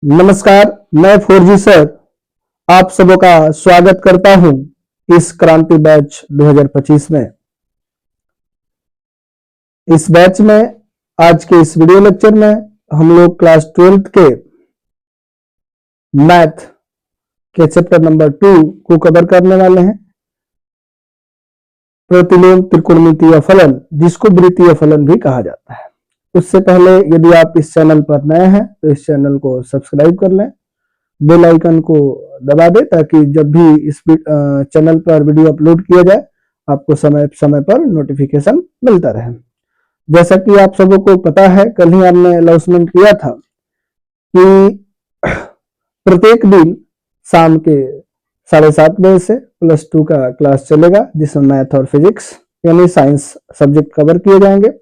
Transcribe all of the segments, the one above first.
नमस्कार, मैं 4G sir आप सबों का स्वागत करता हूं इस क्रांति बैच 2025 में। इस बैच में आज के इस वीडियो लेक्चर में हम लोग क्लास 12th के मैथ के चैप्टर नंबर 2 को कवर करने वाले हैं। प्रतिलोम त्रिकोणमितीय फलन, जिसको वृत्तीय फलन भी कहा जाता है। उससे पहले यदि आप इस चैनल पर नए हैं तो इस चैनल को सब्सक्राइब कर लें, बेल आइकन को दबा दें ताकि जब भी इस चैनल पर वीडियो अपलोड किया जाए आपको समय समय पर नोटिफिकेशन मिलता रहे। जैसा कि आप सबों को पता है, कल ही हमने अनाउंसमेंट किया था कि प्रत्येक दिन शाम के 7:30 बजे से +2 का क्लास चलेगा, जिसमें मैथ और फिजिक्स यानी साइंस सब्जेक्ट कवर किए जाएंगे।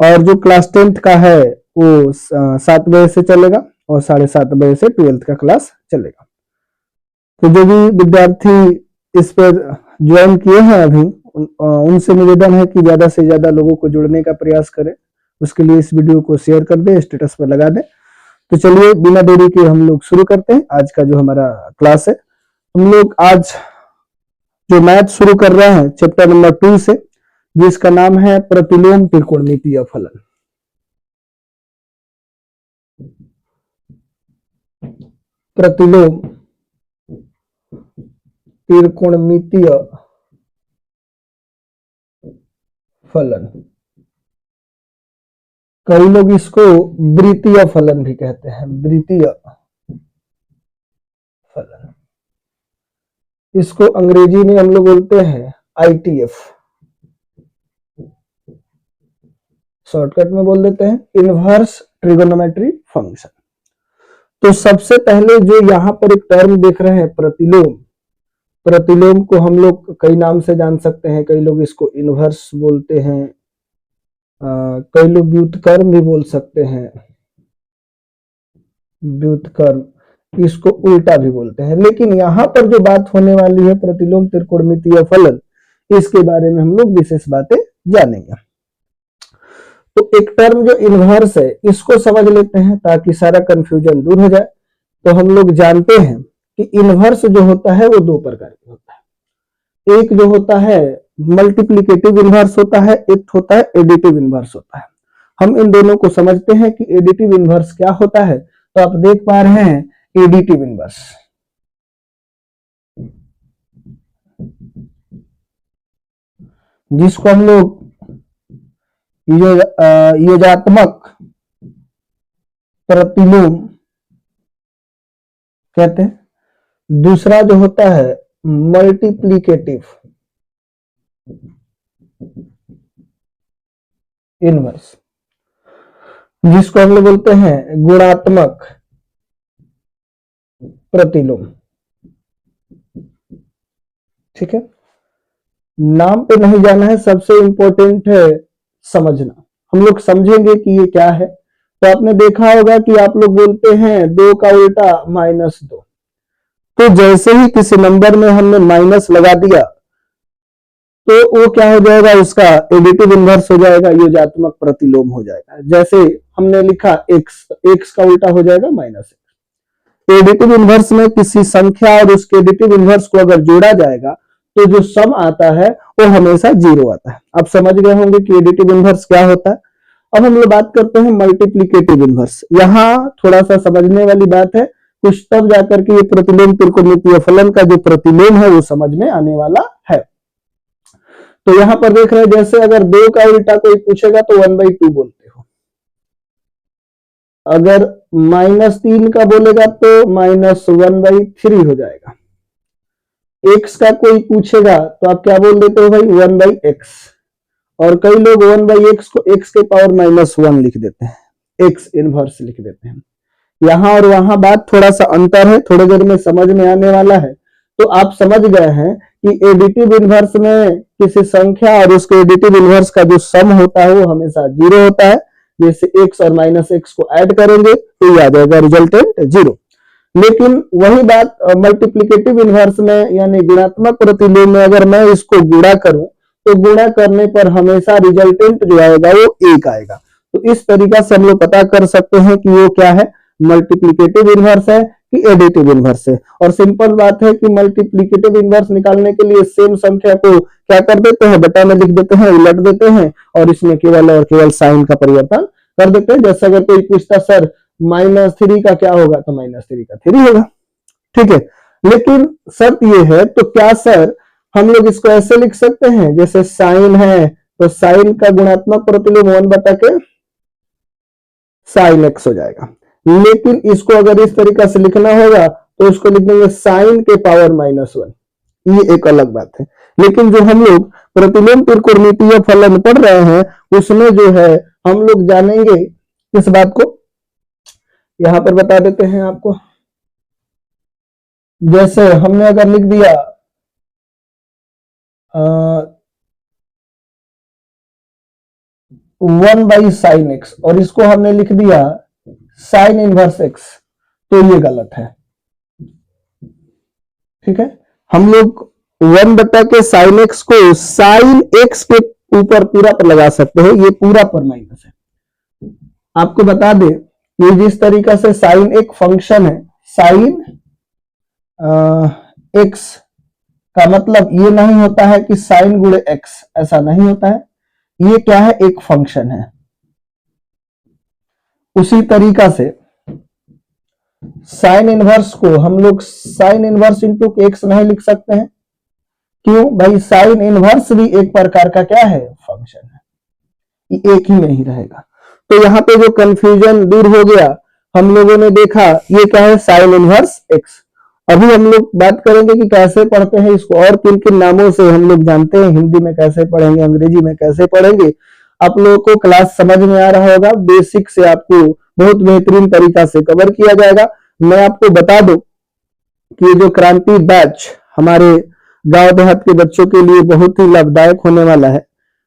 और जो क्लास 10th का है वो 7 बजे से चलेगा और 7:30 बजे से 12th का क्लास चलेगा। तो जो भी विद्यार्थी इस पर ज्वाइन किए हैं अभी, उनसे निवेदन है कि ज्यादा से ज्यादा लोगों को जुड़ने का प्रयास करें। उसके लिए इस वीडियो को शेयर कर दें, स्टेटस पर लगा दें। तो चलिए बिना देरी के हम लोग शुरू करते हैं आज का जो हमारा क्लास है। हम लोग आज जो मैथ शुरू कर रहे हैं चैप्टर नंबर 2 से, जिसका नाम है प्रतिलोम त्रिकोणमितीय फलन। प्रतिलोम त्रिकोणमितीय फलन, कई लोग इसको वृत्तीय फलन भी कहते हैं। वृत्तीय फलन, इसको अंग्रेजी में हम लोग बोलते हैं ITF, शॉर्टकट में बोल देते हैं इनवर्स ट्रिगोनोमेट्री फंक्शन। तो सबसे पहले जो यहाँ पर एक टर्म देख रहे हैं प्रतिलोम, प्रतिलोम को हम लोग कई नाम से जान सकते हैं। कई लोग इसको इनवर्स बोलते हैं, कई लोग व्युत्क्रम भी बोल सकते हैं, व्युत्क्रम, इसको उल्टा भी बोलते हैं। लेकिन यहाँ पर जो बात होने वाली है प्रतिलोम त्रिकोणमितीय फलन, इसके बारे में हम लोग विशेष बातें जानेंगे। तो एक टर्म जो इनवर्स है इसको समझ लेते हैं ताकि सारा कंफ्यूजन दूर हो जाए। तो हम लोग जानते हैं कि इनवर्स जो होता है वो 2 प्रकार का होता है। एक जो होता है मल्टीप्लिकेटिव इनवर्स होता है, एक होता है एडिटिव इनवर्स होता है। हम इन दोनों को समझते हैं कि एडिटिव इनवर्स क्या होता है। तो आप देख पा रहे हैं एडिटिव इनवर्स, जिसको हम लोग योगात्मक प्रतिलोम कहते हैं। दूसरा जो होता है मल्टीप्लिकेटिव इनवर्स, जिसको हम लोग बोलते हैं गुणात्मक प्रतिलोम। ठीक है, नाम पे नहीं जाना है, सबसे इंपॉर्टेंट है समझना। हम लोग समझेंगे कि ये क्या है। तो आपने देखा होगा कि आप लोग बोलते हैं 2 का उल्टा -2। तो जैसे ही किसी नंबर में हमने माइनस लगा दिया तो वो क्या हो जाएगा, उसका एडिटिव इनवर्स हो जाएगा, योगात्मक प्रतिलोम हो जाएगा। जैसे हमने लिखा x का उल्टा हो जाएगा -x। एडिटिव इनवर्स में किसी संख्या और उसके एडिटिव इनवर्स को अगर जोड़ा जाएगा तो जो सम आता है वो हमेशा 0 आता है। आप समझ गए होंगे कि एडिटिव इनवर्स क्या होता है। अब हम लोग बात करते हैं मल्टीप्लिकेटिव इनवर्स। यहाँ थोड़ा सा समझने वाली बात है, कुछ तब जाकर के ये प्रतिलोम त्रिकोणमितीय फलन का जो प्रतिलोम है वो समझ में आने वाला है। तो यहाँ पर देख रहे हैं, जैसे अगर 2 का उल्टा कोई पूछेगा तो 1/2 बोलते हो। अगर -3 का बोलेगा तो -1/3 हो जाएगा। x का कोई पूछेगा तो आप क्या बोल देते हो भाई, 1/x। और कई लोग 1/x को x के पावर -1 लिख देते हैं, x इनवर्स लिख देते हैं। यहां और वहां बात थोड़ा सा अंतर है, थोड़ी देर में समझ में आने वाला है। तो आप समझ गए हैं कि एडिटिव इनवर्स में किसी संख्या और उसके एडिटिव इनवर्स का जो सम होता है वो हमेशा 0 होता है। जैसे x और -x को ऐड करेंगे तो ये आ जाएगा रिजल्टेंट 0। लेकिन वही बात मल्टीप्लिकेटिव इनवर्स में यानी गुणात्मक प्रतिलोम में अगर मैं इसको गुणा करूं तो गुणा करने पर हमेशा रिजल्टेंट जो आएगा वो 1 आएगा। तो इस तरीका से हम लोग पता कर सकते हैं कि वो क्या है, मल्टीप्लिकेटिव इनवर्स है कि एडिटिव इनवर्स है। और सिंपल बात है कि मल्टीप्लिकेटिव इनवर्स निकालने के लिए सेम संख्या को क्या कर देते हैं, बटा में लिख देते हैं, उलट देते हैं और इसमें केवल और केवल साइन का परिवर्तन कर देते हैं। जैसे अगर कोई पूछता सर -3 का क्या होगा, तो -3 का 3 होगा, ठीक है। लेकिन शर्त ये है, तो क्या सर हम लोग इसको ऐसे लिख सकते हैं, जैसे साइन है तो साइन का गुणात्मक प्रतिलोम 1 बटा के साइन एक्स हो जाएगा। लेकिन इसको अगर इस तरीका से लिखना होगा तो इसको लिख देंगे साइन के पावर -1, ये एक अलग बात है। लेकिन जो हम लोग प्रतिलोम त्रिकोणमितीय फलन पढ़ रहे हैं उसमें जो है हम लोग जानेंगे किस बात को, यहां पर बता देते हैं आपको। जैसे हमने अगर लिख दिया 1/sin x और इसको हमने लिख दिया साइन इनवर्स x, तो ये गलत है, ठीक है। हम लोग 1 बटा के साइन एक्स को साइन एक्स के ऊपर पूरा पर लगा सकते हैं, ये पूरा पर माइनस है। आपको बता दें ये जिस तरीका से साइन एक फंक्शन है, साइन एक्स का मतलब ये नहीं होता है कि साइन गुणे एक्स, ऐसा नहीं होता है, ये क्या है, एक फंक्शन है। उसी तरीका से साइन इनवर्स को हम लोग साइन इनवर्स इंटू एक्स नहीं लिख सकते हैं, क्यों भाई, साइन इनवर्स भी एक प्रकार का क्या है, फंक्शन है, ये एक ही नहीं रहेगा। तो यहाँ पे जो कंफ्यूजन दूर हो गया, हम लोगों ने देखा ये क्या है, साइन इनवर्स एक्स। अभी हम लोग बात करेंगे कि कैसे पढ़ते हैं इसको और किन किन नामों से हम लोग जानते हैं, हिंदी में कैसे पढ़ेंगे, अंग्रेजी में कैसे पढ़ेंगे। आप लोगों को क्लास समझ में आ रहा होगा, बेसिक से आपको बहुत बेहतरीन तरीका से कवर किया जाएगा। मैं आपको बता दूं कि ये जो क्रांति बैच हमारे गांव देहात के बच्चों के लिए बहुत ही लाभदायक होने वाला है,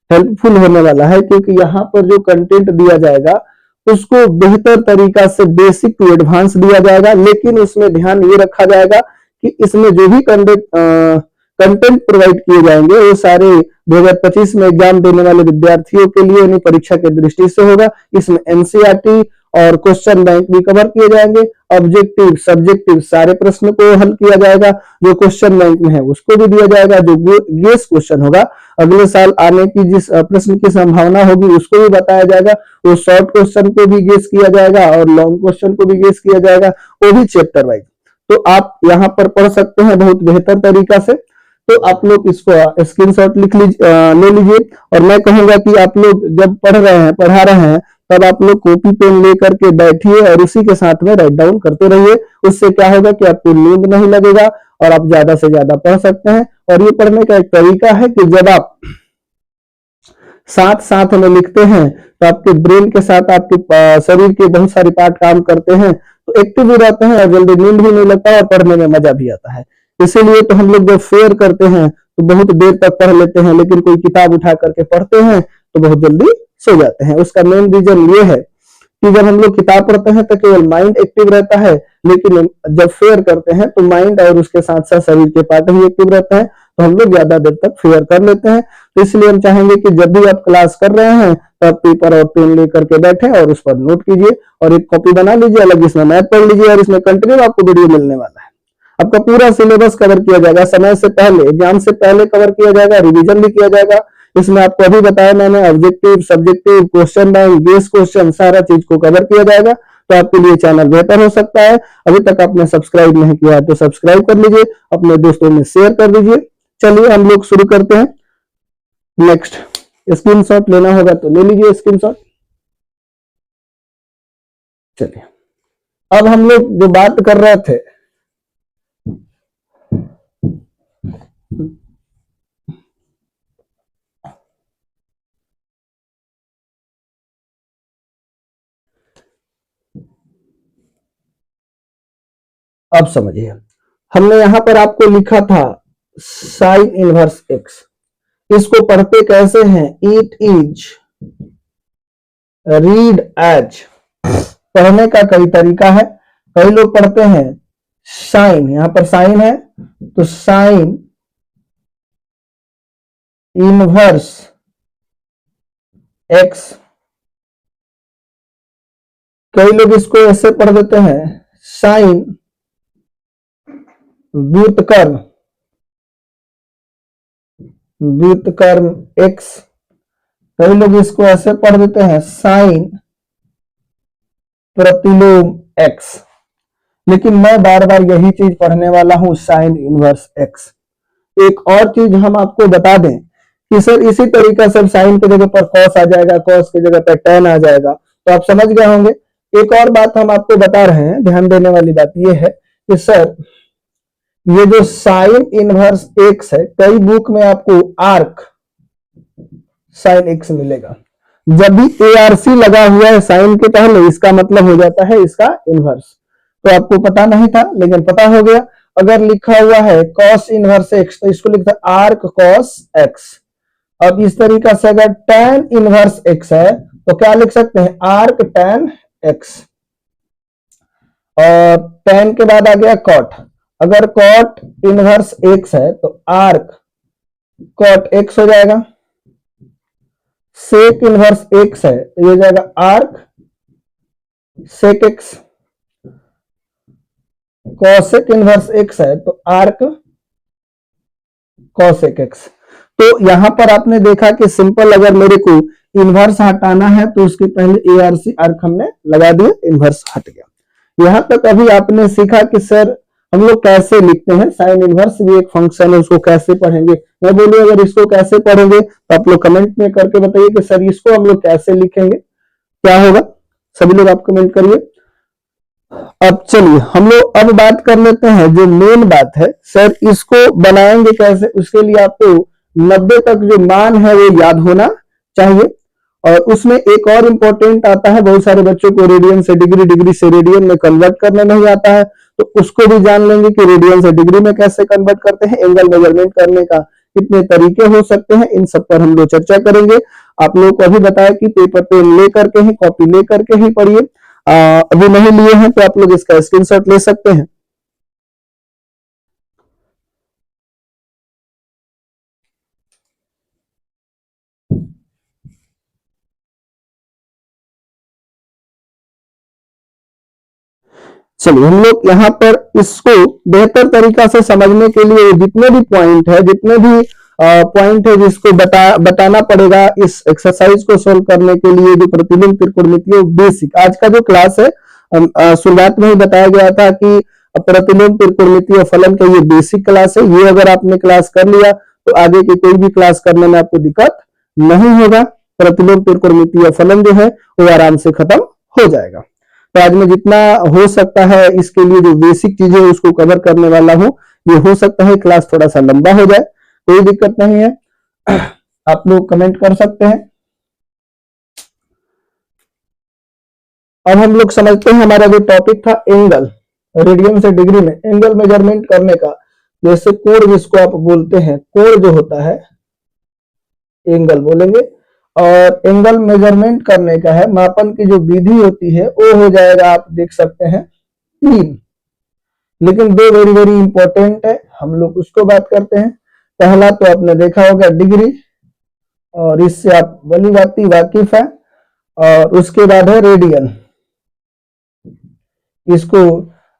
हेल्पफुल होने वाला है, क्योंकि यहाँ पर जो कंटेंट दिया जाएगा उसको बेहतर तरीका से बेसिक टू एडवांस दिया जाएगा। लेकिन उसमें ध्यान ये रखा जाएगा कि इसमें जो भी कंटेंट प्रोवाइड किए जाएंगे वो सारे 2025 में एग्जाम देने वाले विद्यार्थियों के लिए यानी परीक्षा के दृष्टि से होगा। इसमें एनसीईआरटी और क्वेश्चन बैंक भी कवर किए जाएंगे, ऑब्जेक्टिव सब्जेक्टिव सारे प्रश्न को हल किया जाएगा, जो क्वेश्चन बैंक में है उसको भी दिया जाएगा, जो गेस क्वेश्चन होगा अगले साल आने की जिस प्रश्न की संभावना होगी उसको भी बताया जाएगा, वो शॉर्ट क्वेश्चन को भी गेस किया जाएगा और लॉन्ग क्वेश्चन को भी गेस किया जाएगा, वो भी चैप्टर वाइज। तो आप यहाँ पर पढ़ सकते हैं बहुत बेहतर तरीका से। तो आप लोग इसको स्क्रीनशॉट लिख लीजिए, ले लीजिए। और मैं कहूंगा कि आप लोग जब पढ़ रहे हैं, पढ़ा रहे हैं, तब आप लोग कॉपी पेन लेकर के बैठिए और उसी के साथ में राइट डाउन करते रहिए। उससे क्या होगा कि आपको नींद नहीं लगेगा और आप ज्यादा से ज्यादा पढ़ सकते हैं। और ये पढ़ने का एक तरीका है कि जब आप साथ साथ में लिखते हैं तो आपके ब्रेन के साथ आपके शरीर के बहुत सारे पार्ट काम करते हैं, तो एक्टिव भी रहते हैं और जल्दी नींद भी नहीं लगता और पढ़ने में मजा भी आता है। इसीलिए तो हम लोग जब फेयर करते हैं तो बहुत देर तक पढ़ लेते हैं, लेकिन कोई किताब उठा करके पढ़ते हैं तो बहुत जल्दी सो जाते हैं। उसका मेन रीजन ये है कि जब हम लोग किताब पढ़ते हैं तो केवल माइंड एक्टिव रहता है, लेकिन जब फेयर करते हैं तो माइंड और उसके साथ साथ शरीर के पार्ट भी एक्टिव रहते हैं, तो हम लोग ज्यादा देर तक फेयर कर लेते हैं। तो इसलिए हम चाहेंगे कि जब भी आप क्लास कर रहे हैं तो आप पेपर और पेन लेकर के बैठे और उस पर नोट कीजिए और एक कॉपी बना लीजिए, अलग इसमें मैथ पढ़ लीजिए और इसमें कंटिन्यू आपको वीडियो मिलने वाला है। आपका पूरा सिलेबस कवर किया जाएगा, समय से पहले, एग्जाम से पहले कवर किया जाएगा, रिवीजन भी किया जाएगा। इसमें आपको अभी बताया मैंने, objective subjective question bank guess question सारा चीज को कवर किया जाएगा। तो आपके लिए चैनल बेहतर हो सकता है। अभी तक आपने सब्सक्राइब नहीं किया है तो सब्सक्राइब कर लीजिए, अपने दोस्तों में शेयर कर दीजिए। चलिए हम लोग शुरू करते हैं। नेक्स्ट स्क्रीनशॉट लेना होगा तो ले लीजिए स्क्रीनशॉट। चलिए अब हम लोग जो बात कर रहे थे, अब समझिए, हमने यहां पर आपको लिखा था साइन इनवर्स एक्स। इसको पढ़ते कैसे हैं, इट इज रीड एज। पढ़ने का कई तरीका है। कई लोग पढ़ते हैं साइन, यहां पर साइन है तो साइन इनवर्स एक्स कई लोग इसको ऐसे पढ़ देते हैं साइन व्युत्क्रम एक्स, कई लोग इसको ऐसे पढ़ देते हैं साइन प्रतिलोम एक्स, लेकिन मैं बार बार यही चीज पढ़ने वाला हूं साइन इनवर्स एक्स। एक और चीज हम आपको बता दें कि सर इसी तरीके से साइन की जगह पर कॉस आ जाएगा, कॉस की जगह पर टेन आ जाएगा, तो आप समझ गए होंगे। एक और बात हम आपको बता रहे हैं, ध्यान देने वाली बात यह है कि सर ये जो साइन इनवर्स एक्स है, कई बुक में आपको आर्क साइन एक्स मिलेगा। जब भी ARC लगा हुआ है साइन के पहले, इसका मतलब हो जाता है इसका इनवर्स। तो आपको पता नहीं था लेकिन पता हो गया। अगर लिखा हुआ है कॉस इनवर्स एक्स तो इसको लिखता है आर्क कॉस एक्स। अब इस तरीका से अगर tan इनवर्स एक्स है तो क्या लिख सकते हैं, आर्क tan एक्स। और tan के बाद आ गया कॉट, अगर कॉट इनवर्स एक्स है तो आर्क कॉट एक्स हो जाएगा। सेक इनवर्स एक्स है तो ये हो जाएगा arc sec x. Cosec inverse x है तो आर्क कॉसेक एक्स। तो यहां पर आपने देखा कि सिंपल अगर मेरे को इनवर्स हटाना है तो उसके पहले ARC आर्क हमने लगा दिया, इनवर्स हट गया। यहां तक अभी आपने सीखा कि सर हम लोग कैसे लिखते हैं, साइन इनवर्स भी एक फंक्शन है, उसको कैसे पढ़ेंगे। मैं बोलूं अगर इसको कैसे पढ़ेंगे तो आप लोग कमेंट में करके बताइए कि सर इसको हम लोग कैसे लिखेंगे, क्या होगा। सभी लोग आप कमेंट करिए। अब चलिए हम लोग अब बात कर लेते हैं जो मेन बात है, सर इसको बनाएंगे कैसे। उसके लिए आपको 90 तक जो मान है वो याद होना चाहिए। और उसमें एक और इंपॉर्टेंट आता है, बहुत सारे बच्चों को रेडियन से डिग्री, डिग्री से रेडियन में कन्वर्ट करना नहीं आता है, तो उसको भी जान लेंगे कि रेडियन से डिग्री में कैसे कन्वर्ट करते हैं। एंगल मेजरमेंट करने का कितने तरीके हो सकते हैं, इन सब पर हम लोग चर्चा करेंगे। आप लोगों को अभी बताया कि पेपर पेन ले करके ही, कॉपी ले करके ही पढ़िए। अभी नहीं लिए हैं तो आप लोग इसका स्क्रीनशॉट ले सकते हैं। चलिए हम लोग यहाँ पर इसको बेहतर तरीका से समझने के लिए जितने भी पॉइंट है, जितने भी पॉइंट है जिसको बताना पड़ेगा इस एक्सरसाइज को सोल्व करने के लिए, जो प्रतिबिंब त्रिकोणमितीय बेसिक आज का जो क्लास है, शुरुआत में ही बताया गया था कि प्रतिबिंब त्रिकोणमितीय फलन का ये बेसिक क्लास है। ये अगर आपने क्लास कर लिया तो आगे की कोई भी क्लास करने में आपको दिक्कत नहीं होगा। प्रतिबिंब त्रिकोणमितीय फलन जो है वो आराम से खत्म हो जाएगा। तो आज मैं जितना हो सकता है इसके लिए जो बेसिक चीजें उसको कवर करने वाला हूं। ये हो सकता है क्लास थोड़ा सा लंबा हो जाए, कोई दिक्कत नहीं है, आप लोग कमेंट कर सकते हैं। अब हम लोग समझते हैं हमारा जो टॉपिक था एंगल, रेडियन से डिग्री में एंगल मेजरमेंट करने का। जैसे कोण जिसको आप बोलते हैं, कोण जो होता है एंगल बोलेंगे, और एंगल मेजरमेंट करने का है, मापन की जो विधि होती है वो हो जाएगा, आप देख सकते हैं 3, लेकिन 2 वेरी वेरी इंपॉर्टेंट है, हम लोग उसको बात करते हैं। पहला तो आपने देखा होगा डिग्री, और इससे आप भली भांति वाकिफ है। और उसके बाद है रेडियन, इसको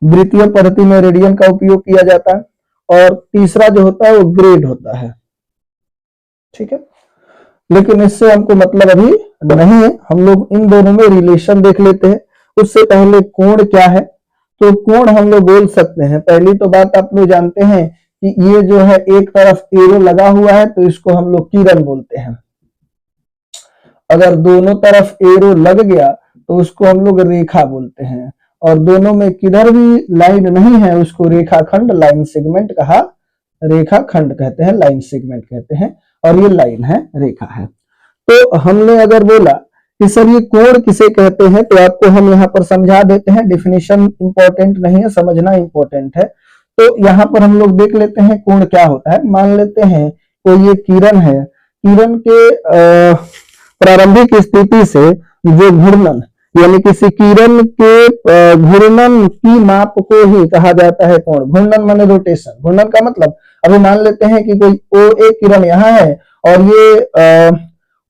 वृत्तीय पद्धति में रेडियन का उपयोग किया जाता है। और तीसरा जो होता है वो ग्रेड होता है, ठीक है, लेकिन इससे हमको मतलब अभी नहीं है। हम लोग इन दोनों में रिलेशन देख लेते हैं। उससे पहले कोण क्या है, तो कोण हम लोग बोल सकते हैं। पहली तो बात आप लोग जानते हैं कि ये जो है एक तरफ एरो लगा हुआ है तो इसको हम लोग किरण बोलते हैं। अगर दोनों तरफ एरो लग गया तो उसको हम लोग रेखा बोलते हैं। और दोनों में किधर भी लाइन नहीं है उसको रेखाखंड, लाइन सेगमेंट कहा, रेखाखंड कहते हैं, लाइन सेगमेंट कहते हैं। और ये लाइन है, रेखा है। तो हमने अगर बोला कि सर ये कोण किसे कहते हैं, तो आपको हम यहाँ पर समझा देते हैं। डेफिनेशन इंपॉर्टेंट नहीं है, समझना इंपॉर्टेंट है। तो यहाँ पर हम लोग देख लेते हैं कोण क्या होता है। मान लेते हैं तो ये किरण है, किरण के प्रारंभिक स्थिति से जो घूर्णन, यानी किसी किरण के घूर्णन की माप को ही कहा जाता है कोण। घूर्णन माने रोटेशन, घूर्णन का मतलब अभी मान लेते हैं कि कोई O1 किरण यहाँ है और ये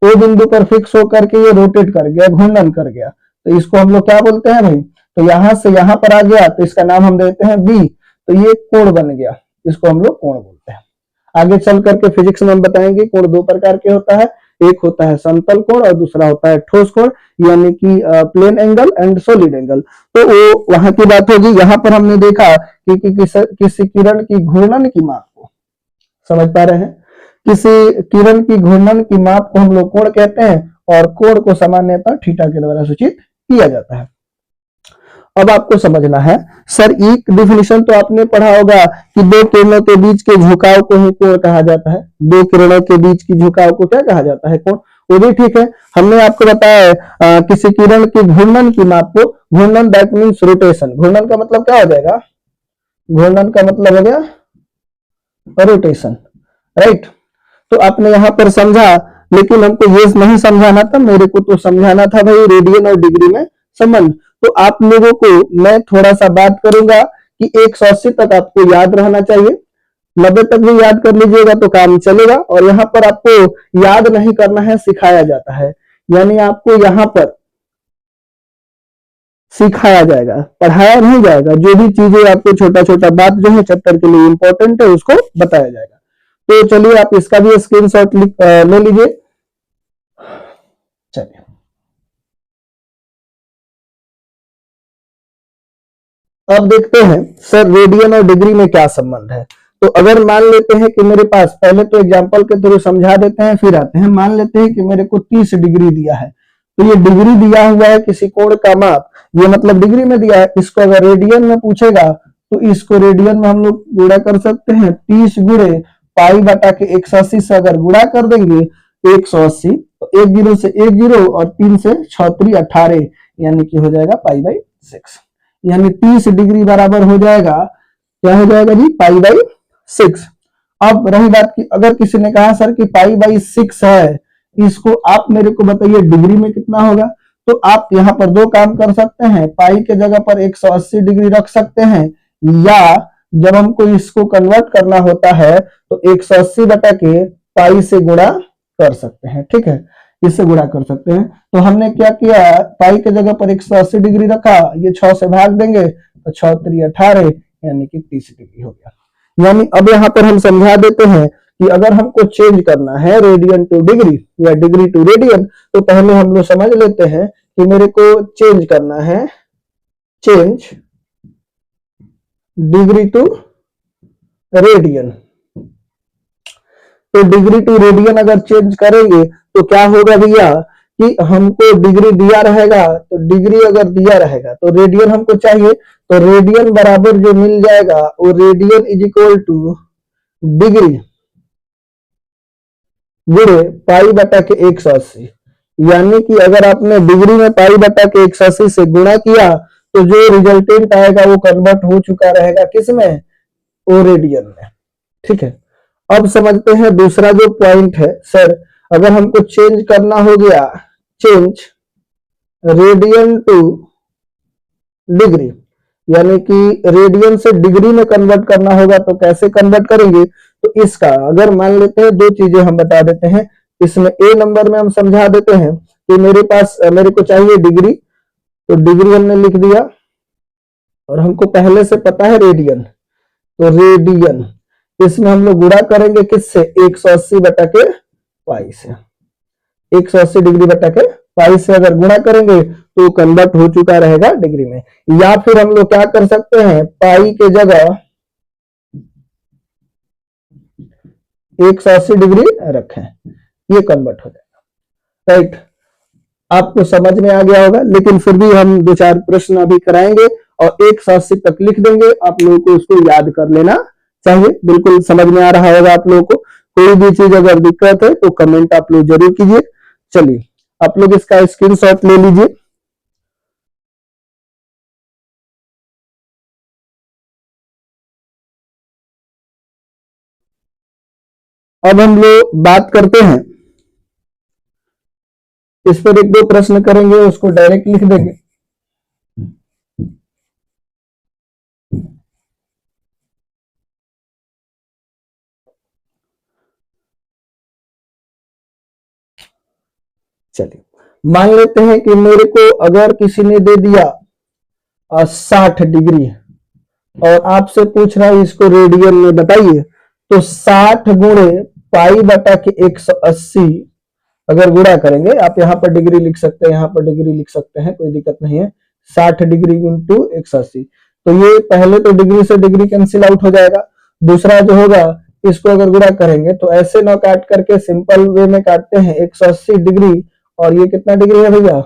O बिंदु पर फिक्स होकर के ये रोटेट कर गया, घूर्णन कर गया, तो इसको हम लोग क्या बोलते हैं भाई, तो यहां से यहां पर आ गया तो इसका नाम हम देते हैं बी, तो ये कोण बन गया, इसको हम लोग कोण बोलते हैं। आगे चल करके फिजिक्स में हम बताएंगे कोण दो प्रकार के होता है, एक होता है समतल कोण और दूसरा होता है ठोस कोण, यानी कि plane angle and solid angle. तो वो वहां की बात होगी। यहाँ पर हमने देखा कि किसी किरण की घूर्णन की माप को, समझ पा रहे हैं, किसी किरण की घूर्णन की माप को हम लोग कोण कहते हैं और कोण को सामान्यतः थीटा के द्वारा सूचित किया जाता है। अब आपको समझना है, सर एक डिफिनेशन तो आपने पढ़ा होगा कि दो किरणों के बीच के झुकाव को ही कोण कहा जाता है, दो किरणों के बीच की झुकाव को क्या कहा जाता है, कोण। वो भी ठीक है, हमने आपको बताया है किसी किरण की घूर्णन की माप को, घूर्णन दैट मीन्स रोटेशन, घूर्णन का मतलब क्या हो जाएगा, घूर्णन का मतलब हो गया रोटेशन, राइट। तो आपने यहां पर समझा, लेकिन हमको ये नहीं समझाना था, मेरे को तो समझाना था भाई रेडियन और डिग्री में संबंध। तो आप लोगों को मैं थोड़ा सा बात करूंगा कि 180 तक आपको याद रहना चाहिए, 90 तक भी याद कर लीजिएगा तो काम चलेगा। और यहाँ पर आपको याद नहीं करना है, सिखाया जाता है, यानी आपको यहाँ पर सिखाया जाएगा, पढ़ाया नहीं जाएगा। जो भी चीजें आपको छोटा छोटा बात जो है चैप्टर के लिए इंपॉर्टेंट है उसको बताया जाएगा। तो चलिए आप इसका भी स्क्रीनशॉट ले लीजिए। चलिए अब देखते हैं सर रेडियन और डिग्री में क्या संबंध है। तो अगर मान लेते हैं कि मेरे पास, पहले तो एग्जांपल के थ्रू समझा देते हैं फिर आते हैं, मान लेते हैं कि मेरे को 30 डिग्री दिया है, तो ये डिग्री दिया हुआ है किसी कोण का माप, ये मतलब डिग्री में दिया है। इसको अगर रेडियन में पूछेगा तो इसको रेडियन में हम लोग गुणा कर सकते हैं, 30 गुणे पाई बटा के 180 से अगर गुणा कर देंगे 180, तो एक जीरो से एक जीरो और 3 से 6 18, यानी कि हो जाएगा पाई बाई 6, यानी 30 डिग्री बराबर हो जाएगा, क्या हो जाएगा जी, पाई बाई 6। अब रही बात की, अगर किसी ने कहा सर कि पाई बाई 6 है, इसको आप मेरे को बताइए डिग्री में कितना होगा। तो आप यहाँ पर दो काम कर सकते हैं, पाई के जगह पर 180 डिग्री रख सकते हैं, या जब हमको इसको कन्वर्ट करना होता है तो 180 बटा के पाई से गुणा कर सकते हैं, ठीक है, इससे गुणा कर सकते हैं। तो हमने क्या किया, पाई के जगह पर 180 डिग्री रखा, ये 6 से भाग देंगे तो 6 3 18, यानी कि 30 डिग्री हो गया। यानी अब यहाँ पर हम समझा देते हैं कि अगर हमको चेंज करना है रेडियन टू डिग्री या डिग्री टू रेडियन, तो पहले हम लोग समझ लेते हैं कि मेरे को चेंज करना है, चेंज डिग्री टू रेडियन। तो डिग्री टू रेडियन अगर चेंज करेंगे तो क्या होगा भैया कि हमको डिग्री दिया रहेगा, तो डिग्री अगर दिया रहेगा तो रेडियन हमको चाहिए, तो रेडियन बराबर जो मिल जाएगा वो radian is equal two degree गुणे पाई बटा के 180, यानी कि अगर आपने डिग्री में पाई बटा के 180 से गुणा किया तो जो रिजल्टेंट आएगा वो कन्वर्ट हो चुका रहेगा किसमें, वो रेडियन में, ठीक है। अब समझते हैं दूसरा जो पॉइंट है, सर अगर हमको चेंज करना हो गया, चेंज रेडियन टू डिग्री, यानी कि रेडियन से डिग्री में कन्वर्ट करना होगा, तो कैसे कन्वर्ट करेंगे, तो इसका अगर मान लेते हैं, दो चीजें हम बता देते हैं, इसमें ए नंबर में हम समझा देते हैं कि मेरे पास, मेरे को चाहिए डिग्री, तो डिग्री हमने लिख दिया, और हमको पहले से पता है रेडियन, तो रेडियन, इसमें हम लोग गुणा करेंगे किससे, 180 बटा के पाई से, 180 डिग्री बटा के पाई से अगर गुणा करेंगे तो कन्वर्ट हो चुका रहेगा डिग्री में। या फिर हम लोग क्या कर सकते हैं, पाई के जगह 180 डिग्री रखें, ये कन्वर्ट हो जाएगा, राइट। आपको समझ में आ गया होगा, लेकिन फिर भी हम दो चार प्रश्न अभी कराएंगे और 180 तक लिख देंगे, आप लोगों को उसको याद कर लेना चाहिए। बिल्कुल समझ में आ रहा होगा आप लोगों को, कोई भी चीज अगर दिक्कत है तो कमेंट आप लोग जरूर कीजिए। चलिए आप लोग इसका स्क्रीनशॉट ले लीजिए। अब हम लोग बात करते हैं, इस पर एक दो प्रश्न करेंगे, उसको डायरेक्ट लिख देंगे। चलिए मान लेते हैं कि मेरे को अगर किसी ने दे दिया 60 डिग्री और आपसे पूछ रहा है इसको रेडियन में बताइए, तो 60 गुणे पाई बटा के 180 अगर गुणा करेंगे, आप यहाँ पर डिग्री लिख सकते हैं, यहाँ पर डिग्री लिख सकते हैं, कोई दिक्कत नहीं है। 60 डिग्री इंटू 180, तो ये पहले तो डिग्री से डिग्री कैंसिल आउट हो जाएगा। दूसरा जो होगा, इसको अगर गुणा करेंगे तो ऐसे ना काट करके सिंपल वे में काटते हैं, 180 डिग्री और ये कितना डिग्री है भैया,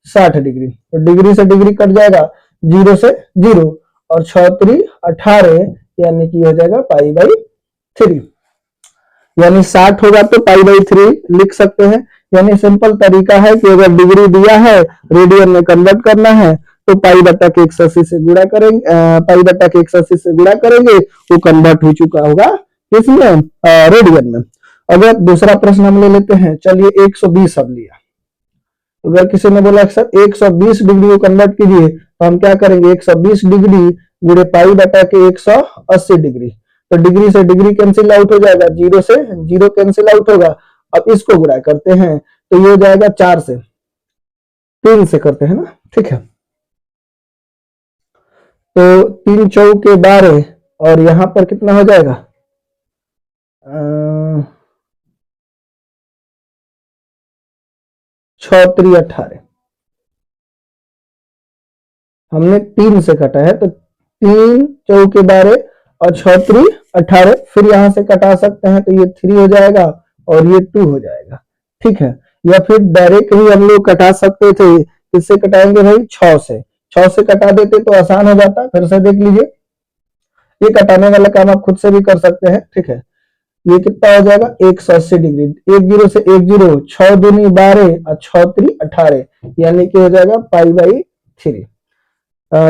60 डिग्री। तो डिग्री से डिग्री कट जाएगा, 0 से 0 और 6×3 18, यानी कि हो जाएगा पाई बाई 3, यानी 60 होगा तो पाई बाई 3 लिख सकते हैं। यानी सिंपल तरीका है कि अगर डिग्री दिया है, रेडियन में कन्वर्ट करना है, तो पाई बटा के 180 से गुणा करेंगे, पाई बटा के 180 से गुणा करेंगे, वो कन्वर्ट हो चुका होगा किसमें, रेडियन में। अगर दूसरा प्रश्न हम ले लेते हैं, चलिए 120 अब लिया। अगर किसी ने बोला सर 120 डिग्री को कन्वर्ट कीजिए, तो हम क्या करेंगे, 120 डिग्री गुणे पाई बटा के 180 डिग्री, तो डिग्री से डिग्री कैंसिल आउट हो जाएगा, 0 से 0 कैंसिल आउट होगा। अब इसको गुणा करते हैं तो ये हो जाएगा 4 से, 3 से करते हैं ना, ठीक है। तो 3 चौके 12 और यहां पर कितना हो जाएगा, 6×3 18, हमने 3 से काटा है, तो 3 चौके 12 और 6×3 18, फिर यहां से कटा सकते हैं, तो ये 3 हो जाएगा और ये 2 हो जाएगा, ठीक है। या फिर डायरेक्ट ही हम लोग कटा सकते थे, किससे कटाएंगे भाई, 6 से, 6 से कटा देते तो आसान हो जाता। फिर से देख लीजिए, ये कटाने वाला काम आप खुद से भी कर सकते हैं, ठीक है। ये कितना हो जाएगा, 180 डिग्री, 10 से 10, 6 दूनी 12 और 6×3 18, यानी कि हो जाएगा पाई बाई 3,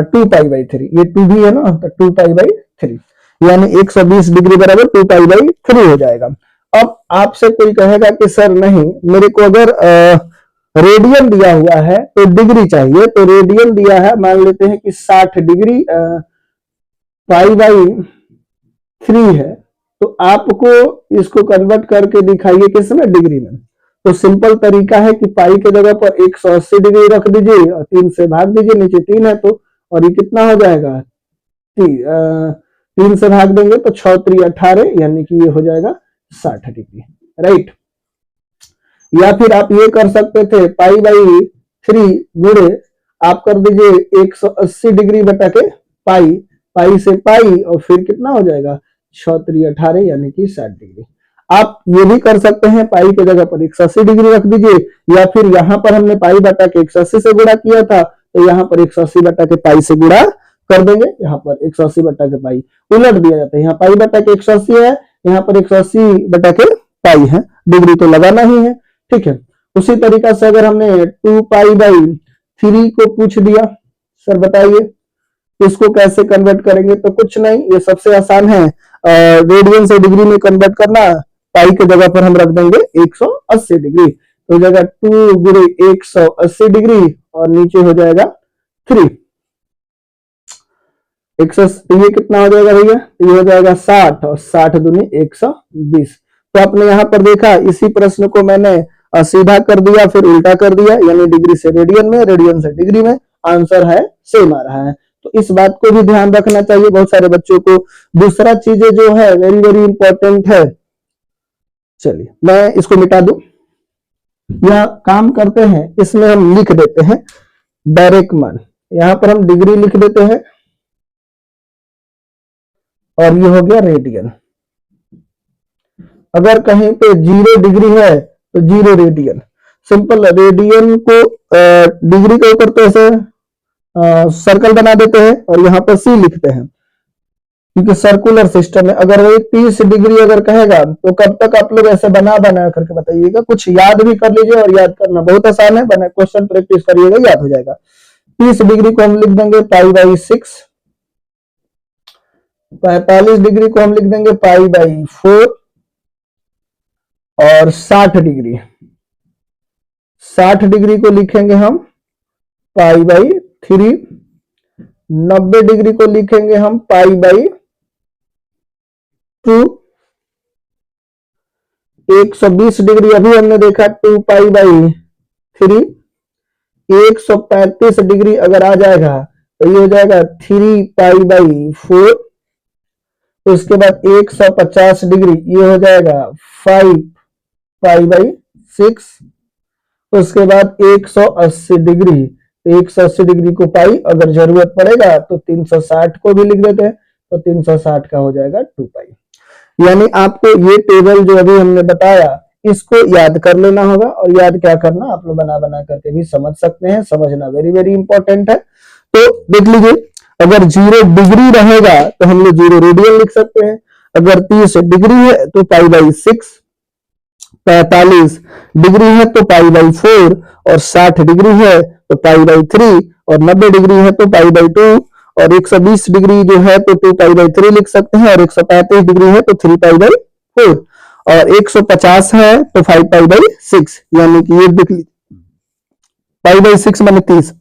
2 पाई बाई 3, ये 2 भी है ना, तो 2 पाई बाई 3, यानी 120 डिग्री बराबर 2 पाई बाई 3 हो जाएगा। अब आपसे कोई कहेगा कि सर नहीं, मेरे को अगर रेडियन दिया हुआ है तो डिग्री चाहिए, तो रेडियन दिया है, मान लेते हैं कि 60 डिग्री पाई बाई 3 है, तो आपको इसको कन्वर्ट करके दिखाइए किसमें, डिग्री में। तो सिंपल तरीका है कि पाई के जगह पर 180 डिग्री रख दीजिए और 3 से भाग दीजिए, नीचे 3 है तो, और ये कितना हो जाएगा, 3 से भाग देंगे तो 6×3 18, यानी कि ये हो जाएगा 60 डिग्री, राइट। या फिर आप ये कर सकते थे, पाई बाई 3 गुणे आप कर दीजिए 180 डिग्री बटा के पाई, पाई से पाई और फिर कितना हो जाएगा, 6×3 18, यानी कि 60 डिग्री। आप ये भी कर सकते हैं, पाई के जगह पर 180 डिग्री रख दीजिए, या फिर यहां पर हमने पाई बटा के 180 से गुणा किया था, तो यहाँ पर 180 बटा के पाई से गुणा कर देंगे, यहाँ पर 180 बटा के पाई उलट दिया जाता है, यहाँ पाई बटा के 180 है, यहाँ पर 180 बटा के पाई है, डिग्री तो लगाना ही है, ठीक है। उसी तरीका से अगर हमने 2 पाई बाई 3 को पूछ दिया, सर बताइए इसको कैसे कन्वर्ट करेंगे, तो कुछ नहीं, ये सबसे आसान है, रेडियन से डिग्री में कन्वर्ट करना। पाई के जगह पर हम रख देंगे 180 डिग्री, तो हो जाएगा 2 गुणे 180 डिग्री और नीचे हो जाएगा 3, ये कितना हो जाएगा भैया, ये हो जाएगा 60 और 60 दूनी 120। तो आपने यहाँ पर देखा, इसी प्रश्न को मैंने सीधा कर दिया फिर उल्टा कर दिया, यानी डिग्री से रेडियन में, रेडियन से डिग्री में, आंसर है सेम आ रहा है। तो इस बात को भी ध्यान रखना चाहिए बहुत सारे बच्चों को। दूसरा चीजें जो है वेरी वेरी इंपॉर्टेंट है, चलिए मैं इसको मिटा दूं, यह काम करते हैं, इसमें हम लिख देते हैं डायरेक्ट मान, यहां पर हम डिग्री लिख देते हैं और ये हो गया रेडियन। अगर कहीं पे 0 डिग्री है तो 0 रेडियन, सिंपल रेडियन को डिग्री के ऊपर तो ऐसे सर्कल बना देते हैं और यहाँ पर सी लिखते हैं, क्योंकि सर्कुलर सिस्टम है। अगर वो 30 डिग्री अगर कहेगा तो कब तक आप लोग ऐसे बना करके बताइएगा, कुछ याद भी कर लीजिए, और याद करना बहुत आसान है, बना क्वेश्चन प्रैक्टिस करिएगा याद हो जाएगा। 30 डिग्री को हम लिख देंगे पाई बाई 6, 45 डिग्री को हम लिख देंगे पाई बाई 4, और 60 डिग्री को लिखेंगे हम पाई बाई 3, 90 डिग्री को लिखेंगे हम पाई बाई 2, 120 डिग्री अभी हमने देखा 2 पाई बाई 3, 135 डिग्री अगर आ जाएगा तो ये हो जाएगा 3 पाई बाई 4। उसके बाद 150 डिग्री ये हो जाएगा 5 पाई बाई 6। उसके बाद 180 डिग्री, 180 डिग्री को पाई, अगर जरूरत पड़ेगा तो 360 को भी लिख देते हैं, तो 360 का हो जाएगा 2 पाई। यानी आपको ये टेबल जो अभी हमने बताया इसको याद कर लेना होगा, और याद क्या करना, आप लोग बना बना करके भी समझ सकते हैं, समझना वेरी वेरी इंपॉर्टेंट है। तो देख लीजिए, अगर 0 डिग्री रहेगा तो हम लोग 0 रेडियन लिख सकते हैं, अगर 30 डिग्री है तो पाई बाई 6, 45 डिग्री है तो पाई बाई 4, और 60 डिग्री है तो पाई बाई 3, और 90 डिग्री है तो पाई बाई 2, और 120 डिग्री जो है तो 2 पाई बाई 3 लिख सकते हैं, और 135 डिग्री है तो 3 पाई बाई 4, और 150 है तो 5 पाई बाई 6। यानी कि ये देख लीजिए, पाई बाई 6 माने 30,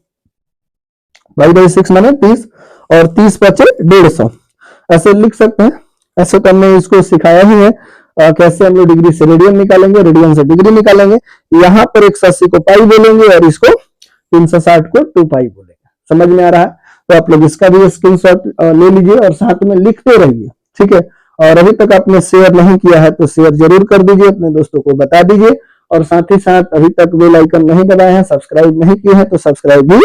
पाई बाई 6 माने 30, और 30 बचे 150, ऐसे लिख सकते हैं। ऐसे तो हमने इसको सिखाया ही है कैसे हम लोग डिग्री से रेडियन निकालेंगे, रेडियन से डिग्री निकालेंगे। यहाँ पर 180 को पाई बोलेंगे और इसको 360 को 2 पाई बोलेंगे। समझ में आ रहा है? तो आप लोग इसका भी स्क्रीनशॉट ले लीजिए और साथ में लिखते रहिए, ठीक है। और अभी तक आपने शेयर नहीं किया है तो शेयर जरूर कर दीजिए, अपने दोस्तों को बता दीजिए, और साथ ही साथ अभी तक बेल आइकन नहीं दबाए हैं, सब्सक्राइब नहीं किए हैं तो सब्सक्राइब भी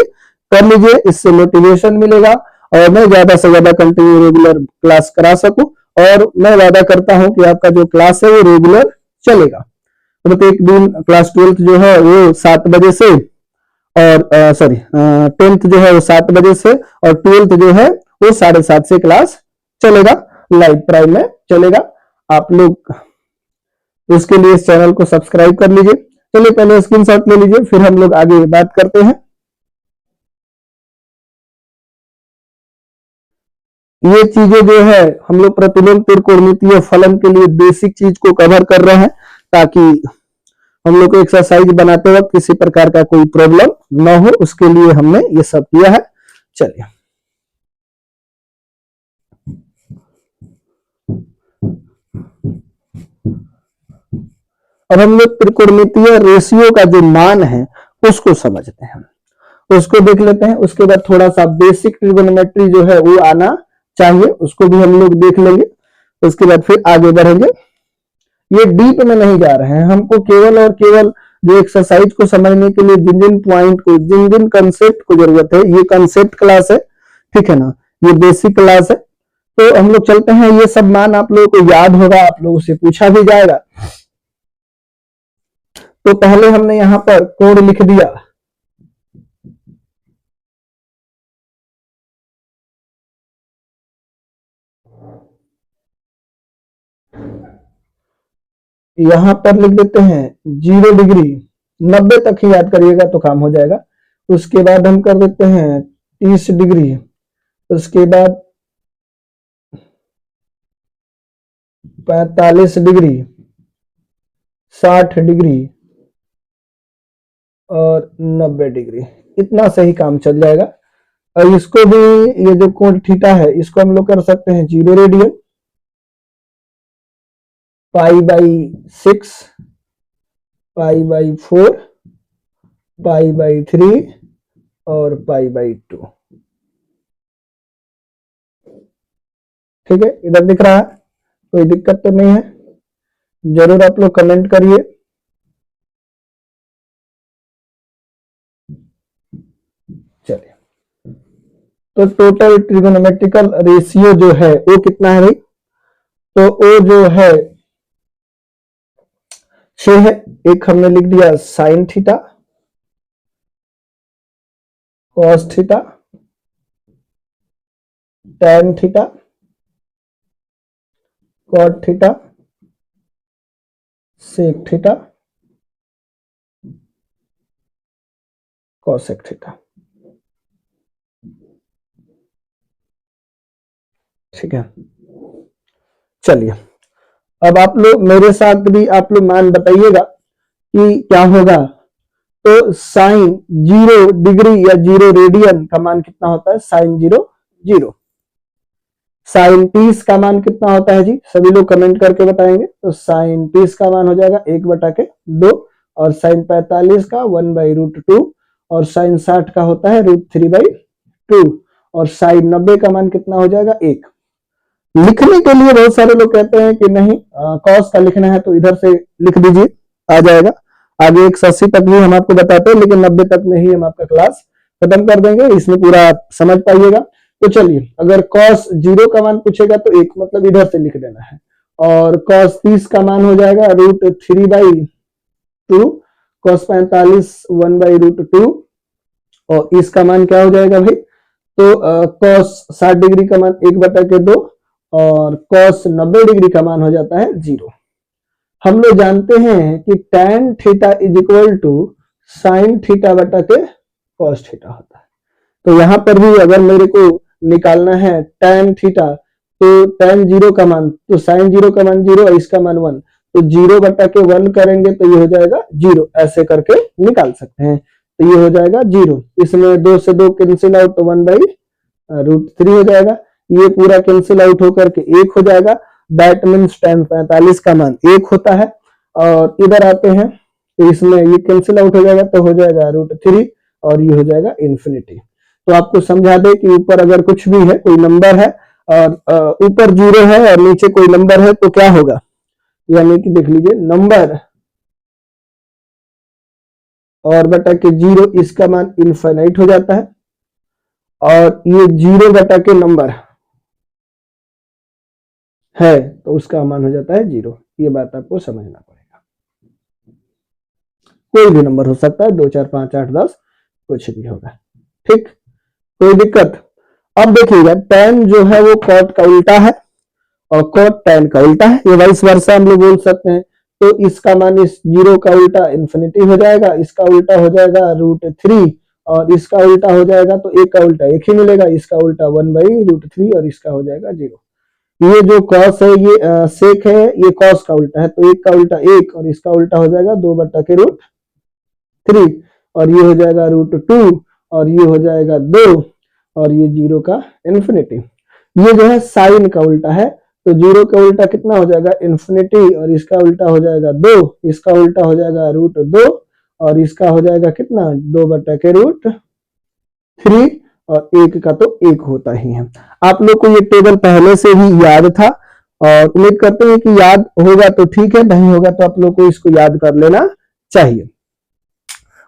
कर लीजिए। इससे मोटिवेशन मिलेगा और मैं ज्यादा से ज्यादा कंटिन्यू रेगुलर क्लास करा सकूं, और मैं वादा करता हूं कि आपका जो क्लास है वो रेगुलर चलेगा। प्रत्येक दिन क्लास 12th जो है वो 7 बजे से, और 10th जो है वो 7 बजे से, और 12th जो है वो 7:30 से क्लास चलेगा, लाइव प्राइम में चलेगा। आप लोग उसके लिए इस चैनल को सब्सक्राइब कर लीजिए। चलिए पहले स्क्रीनशॉट ले लीजिए, फिर हम लोग आगे बात करते हैं। ये चीजें जो है हम लोग प्रतिलोम त्रिकोणमितीय फलन के लिए बेसिक चीज को कवर कर रहे हैं, ताकि हम लोग को एक्सरसाइज बनाते वक्त किसी प्रकार का कोई प्रॉब्लम ना हो, उसके लिए हमने ये सब किया है। चलिए अब हम लोग त्रिकोणमितीय रेशियो का जो मान है उसको समझते हैं, उसको देख लेते हैं। उसके बाद थोड़ा सा बेसिक ट्रिगोनोमेट्री जो है वो आना चाहिए, उसको भी हम लोग देख लेंगे। उसके बाद फिर आगे बढ़ेंगे। ये डीप में नहीं जा रहे हैं, हमको केवल और केवल जो एक्सरसाइज को समझने के लिए जिन जिन पॉइंट को, जिन जिन कंसेप्ट को जरूरत है, ये कंसेप्ट क्लास है, ठीक है ना, ये बेसिक क्लास है। तो हम लोग चलते हैं, ये सब मान आप लोगों को याद होगा, आप लोगों से पूछा भी जाएगा। तो पहले हमने यहां पर कोड लिख दिया, यहां पर लिख देते हैं 0 डिग्री, 90 तक ही याद करिएगा तो काम हो जाएगा। उसके बाद हम कर देते हैं 30 डिग्री, उसके बाद 45 डिग्री, 60 डिग्री और 90 डिग्री, इतना सही काम चल जाएगा। और इसको भी, ये जो कोण थीटा है इसको हम लोग कर सकते हैं 0 radian, pi by 6, pi by 4, pi by 3 और पाई बाई 2। ठीक है, इधर दिख रहा है, कोई दिक्कत तो नहीं है? जरूर आप लोग कमेंट करिए। चलिए, तो टोटल ट्रिगोनोमेट्रिकल रेशियो जो है वो कितना है भाई? तो वो जो है 6 है। एक हमने लिख दिया sine theta, cos theta, tan theta, cot theta, sec theta, cosec theta. ठीक है, चलिए अब आप लोग मेरे साथ भी आप लोग मान बताइएगा कि क्या होगा। तो साइन 0 डिग्री या 0 रेडियन का मान कितना होता है? साइन 0 0। साइन 30 का मान कितना होता है जी? सभी लोग कमेंट करके बताएंगे। तो साइन 30 का मान हो जाएगा 1/2, और साइन 45 का 1/√2, और साइन 60 का होता है √3/2 और साइन 90 का मान कितना हो जाएगा 1। लिखने के लिए बहुत सारे लोग कहते हैं कि नहीं कॉस का लिखना है तो इधर से लिख दीजिए आ जाएगा। आगे 180 तक भी हम आपको बताते हैं, लेकिन 90 तक में ही हम आपका क्लास खत्म कर देंगे, इसमें पूरा आप समझ पाइएगा। तो चलिए, अगर cos 0 का मान पूछेगा तो 1 मतलब इधर से लिख देना है, और cos 30 का मान हो जाएगा √3/2, cos 45 1/√2, और इसका मान क्या हो जाएगा भाई, तो cos 60 डिग्री का मान 1/2 और cos 90 डिग्री का मान हो जाता है 0। हम लोग जानते हैं कि tan theta is equal to sine theta बटा के cos थीटा होता है। तो यहां पर भी अगर मेरे को निकालना है tan थीटा, तो tan 0 का मान, तो साइन 0 का मान 0 और इसका मान 1, तो 0 बटा के 1 करेंगे तो ये हो जाएगा 0, ऐसे करके निकाल सकते हैं। तो ये हो जाएगा 0, इसमें 2 से 2 कैंसिल आउट तो 1/√3 हो जाएगा, ये पूरा कैंसिल आउट होकर के 1 हो जाएगा। दैट मीन्स tan 45 का मान 1 होता है। और इधर आते हैं तो इसमें ये कैंसिल आउट हो जाएगा तो हो जाएगा √3 और ये हो जाएगा इन्फिनिटी। तो आपको समझा दे कि ऊपर अगर कुछ भी है, कोई नंबर है और ऊपर 0 है और नीचे कोई नंबर है तो क्या होगा, यानी कि देख लीजिए नंबर और बटा के 0, इसका मान इनफाइनाइट हो जाता है, और ये 0 बटा के नंबर है तो उसका मान हो जाता है 0। ये बात आपको समझना पड़ेगा। कोई भी नंबर हो सकता है, 2 4 5 8 10 कुछ भी होगा, ठीक, कोई दिक्कत। अब देखिएगा tan जो है वो cot का उल्टा है और cot tan का उल्टा है, ये वाइस वर्सा हम लोग बोल सकते हैं। तो इसका मान इस 0 का उल्टा इन्फिनिटी हो जाएगा, इसका उल्टा हो जाएगा √3 और इसका उल्टा हो जाएगा, तो एक का उल्टा एक ही मिलेगा, इसका उल्टा 1/√3 और इसका हो जाएगा 0। ये जो cos है ये sec है, ये cos का उल्टा है, तो एक का उल्टा 1 और इसका उल्टा हो जाएगा 2 बटा के √3 और ये हो जाएगा √2 और ये हो जाएगा 2 और ये 0 का इन्फिनिटी। ये जो है साइन का उल्टा है, तो 0 का उल्टा कितना हो जाएगा इन्फिनिटी और इसका उल्टा हो जाएगा 2, इसका उल्टा हो जाएगा √2 और इसका हो जाएगा कितना 2 बटा के √3 और 1 का तो 1 होता ही है। आप लोग को ये टेबल पहले से ही याद था और उम्मीद करते हैं कि याद होगा तो ठीक है, नहीं होगा तो आप लोग को इसको याद कर लेना चाहिए।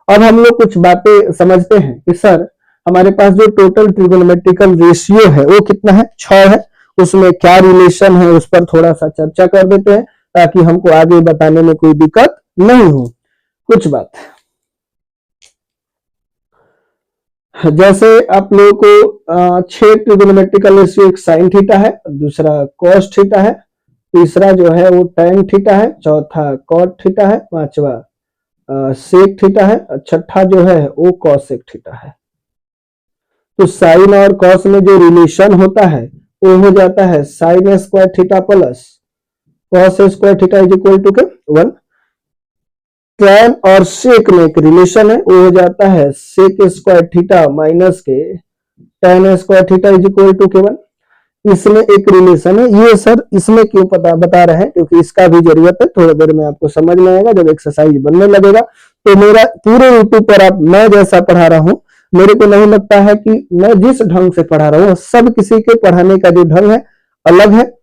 अब हम लोग कुछ बातें समझते हैं कि सर हमारे पास जो टोटल ट्रिगोनोमेट्रिकल रेशियो है वो कितना है, 6 है, उसमें क्या रिलेशन है उस पर थोड़ा सा चर्चा कर देते हैं ताकि हमको आगे बताने में कोई दिक्कत नहीं हो। कुछ बात जैसे आप लोगों को 6 ट्रिगोनोमेट्रिकल रेशियो, एक साइन थीटा है, दूसरा cos थीटा है, तीसरा जो है वो tan थीटा है, चौथा cot थीटा है, पांचवा sec थीटा है, छठा जो है वो cosec थीटा है। तो साइन और cos में जो रिलेशन होता है वो हो जाता है sin square theta plus cos square theta is equal to 1। tan और sec में एक रिलेशन है, वो हो जाता है sec स्क्वायर थीटा माइनस के tan square theta is equal to 1। इसमें एक रिलेशन है, ये सर इसमें क्यों बता रहे हैं, क्योंकि इसका भी जरूरत है, थोड़ी देर में आपको समझ में आएगा जब एक्सरसाइज बनने लगेगा। तो मेरा पूरे यूट्यूब पर आप मैं जैसा पढ़ा रहा हूँ, मेरे को नहीं लगता है कि मैं जिस ढंग से पढ़ा रहा हूँ सब किसी के पढ़ाने का जो ढंग है अलग है।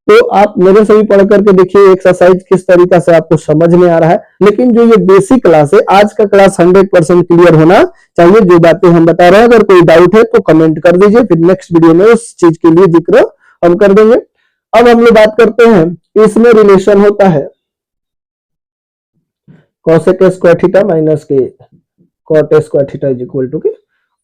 तो आप मेरे से भी पढ़ करके देखिए एक्सरसाइज किस तरीका से आपको समझ में आ रहा है। लेकिन जो ये बेसिक क्लास है, आज का क्लास 100% क्लियर होना चाहिए। जो बातें हम बता रहे हैं, अगर कोई डाउट है तो कमेंट कर दीजिए, फिर नेक्स्ट वीडियो में उस चीज के लिए जिक्र हम कर देंगे। अब हम लोग बात करते हैं, इसमें रिलेशन होता है cosec स्क्वायर थीटा माइनस के cot square theta is equal to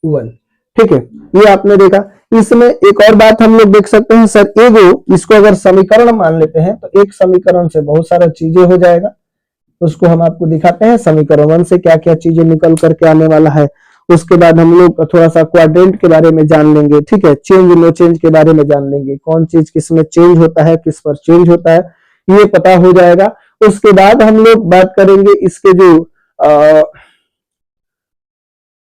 1। ठीक है, ये आपने देखा। इसमें एक और बात हम लोग देख सकते हैं सर, एगो इसको अगर समीकरण मान लेते हैं तो एक समीकरण से बहुत सारा चीजें हो जाएगा, उसको हम आपको दिखाते हैं समीकरण 1 से क्या क्या चीजें निकल करके आने वाला है। उसके बाद हम लोग थोड़ा सा क्वाड्रेंट के बारे में जान लेंगे, ठीक है, चेंज नो चेंज के बारे में जान लेंगे, कौन चीज किस में चेंज होता है, किस पर चेंज होता है, ये पता हो जाएगा। उसके बाद हम लोग बात करेंगे इसके जो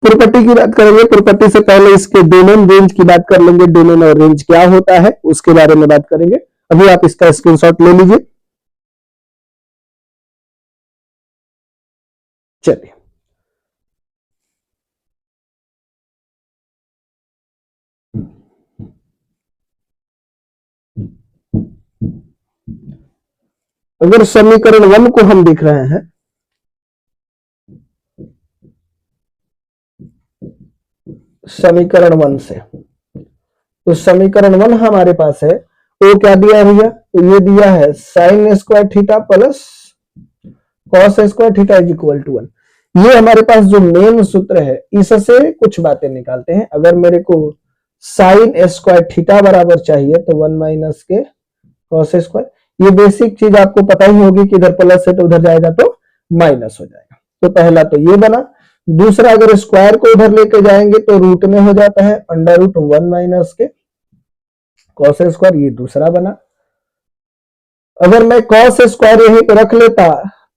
प्रॉपर्टी की बात करेंगे। प्रॉपर्टी से पहले इसके डोमेन रेंज की बात कर लेंगे, डोमेन और रेंज क्या होता है उसके बारे में बात करेंगे। अभी आप इसका स्क्रीनशॉट ले लीजिए। चलिए, अगर समीकरण 1 को हम देख रहे हैं, समीकरण 1 से, तो समीकरण 1 हमारे पास है, वो क्या दिया है भैया, तो ये दिया है sine square theta plus cos square theta is equal to 1। ये हमारे पास जो मेन सूत्र है, इससे कुछ बातें निकालते हैं। अगर मेरे को साइन स्क्वायर थीटा बराबर चाहिए तो 1 माइनस के कॉस स्क्वायर, ये बेसिक चीज आपको पता ही होगी कि इधर प्लस है तो उधर जाएगा तो माइनस हो जाएगा। तो पहला तो ये बना। दूसरा, अगर स्क्वायर को उधर लेके जाएंगे तो रूट में हो जाता है अंडर रूट 1 माइनस के कॉस स्क्वायर, ये दूसरा बना। अगर मैं कॉस स्क्वायर यहीं पे रख लेता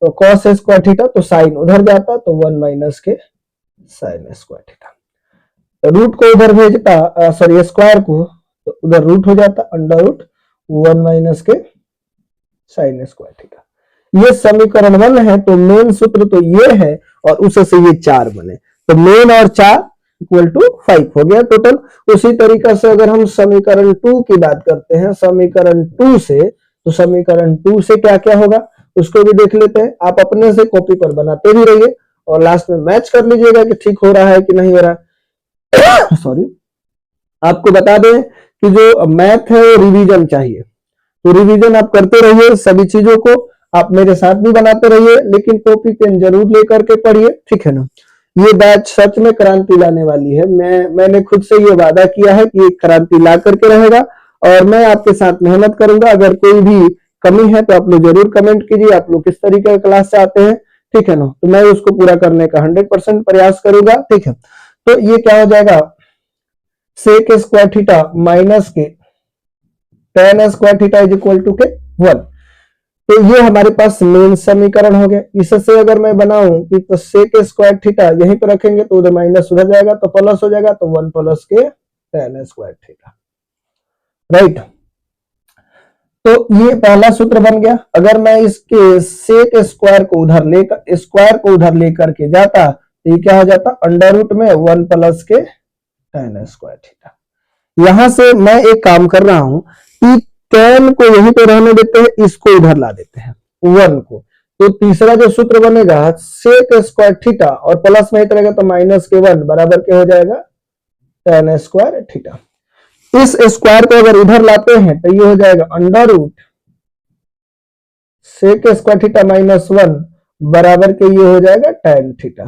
तो कॉस स्क्वायर थीटा, तो साइन उधर जाता तो 1 माइनस के साइन स्क्वायर थीटा। रूट को उधर भेजता, सॉरी स्क्वायर को, तो उधर रूट हो जाता अंडर रूट 1 माइनस के साइन स्क्वायर थीटा। ये समीकरण 1 है। तो मेन सूत्र तो ये है और उससे ये 4 बने, तो मेन और 4 इक्वल टू 5 हो गया टोटल। उसी तरीके से अगर हम समीकरण 2 की बात करते हैं, समीकरण 2 से, तो समीकरण 2 से क्या क्या होगा उसको भी देख लेते हैं। आप अपने से कॉपी पर बनाते भी रहिए और लास्ट में मैच कर लीजिएगा कि ठीक हो रहा है कि नहीं हो रहा है। सॉरी, आपको बता दें कि जो मैथ है वो रिवीजन चाहिए, तो रिवीजन आप करते रहिए सभी चीजों को, आप मेरे साथ भी बनाते रहिए, लेकिन कॉपी पेन जरूर लेकर के पढ़िए, ठीक है ना। ये बैच सच में क्रांति लाने वाली है। मैंने खुद से ये वादा किया है कि ये क्रांति ला करके रहेगा और मैं आपके साथ मेहनत करूंगा। अगर कोई भी कमी है तो आप लोग जरूर कमेंट कीजिए, आप लोग किस तरीके का क्लास चाहते हैं, ठीक है ना। तो मैं उसको पूरा करने का 100% प्रयास करूंगा, ठीक है। तो ये क्या हो जाएगा, सेक स्क्वायर थीटा माइनस के tan square theta is equal to के 1। तो ये हमारे पास मेन समीकरण हो गया। इससे अगर मैं बनाऊं कि तो सेक स्क्वायर थीटा यहीं पर रखेंगे तो उधर माइनस उधर जाएगा तो प्लस हो जाएगा, तो 1 प्लस के tan स्क्वायर थीटा, राइट। तो ये पहला सूत्र बन गया। अगर मैं इसके सेक स्क्वायर को उधर लेकर के जाता तो ये क्या हो जाता, अंडर रूट में 1 प्लस के tan स्क्वायर थीटा। यहां से मैं एक काम कर रहा हूं कि tan को यहीं पे रहने देते हैं, इसको इधर ला देते हैं 1 को। तो तीसरा जो सूत्र बनेगा सेक स्क्वायर थीटा और प्लस में रहेगा तो माइनस के 1 बराबर के हो जाएगा tan स्क्वायर थीटा। इस स्क्वायर को अगर इधर लाते हैं तो ये हो जाएगा under root sec square theta minus 1 बराबर के ये हो जाएगा tan थीटा,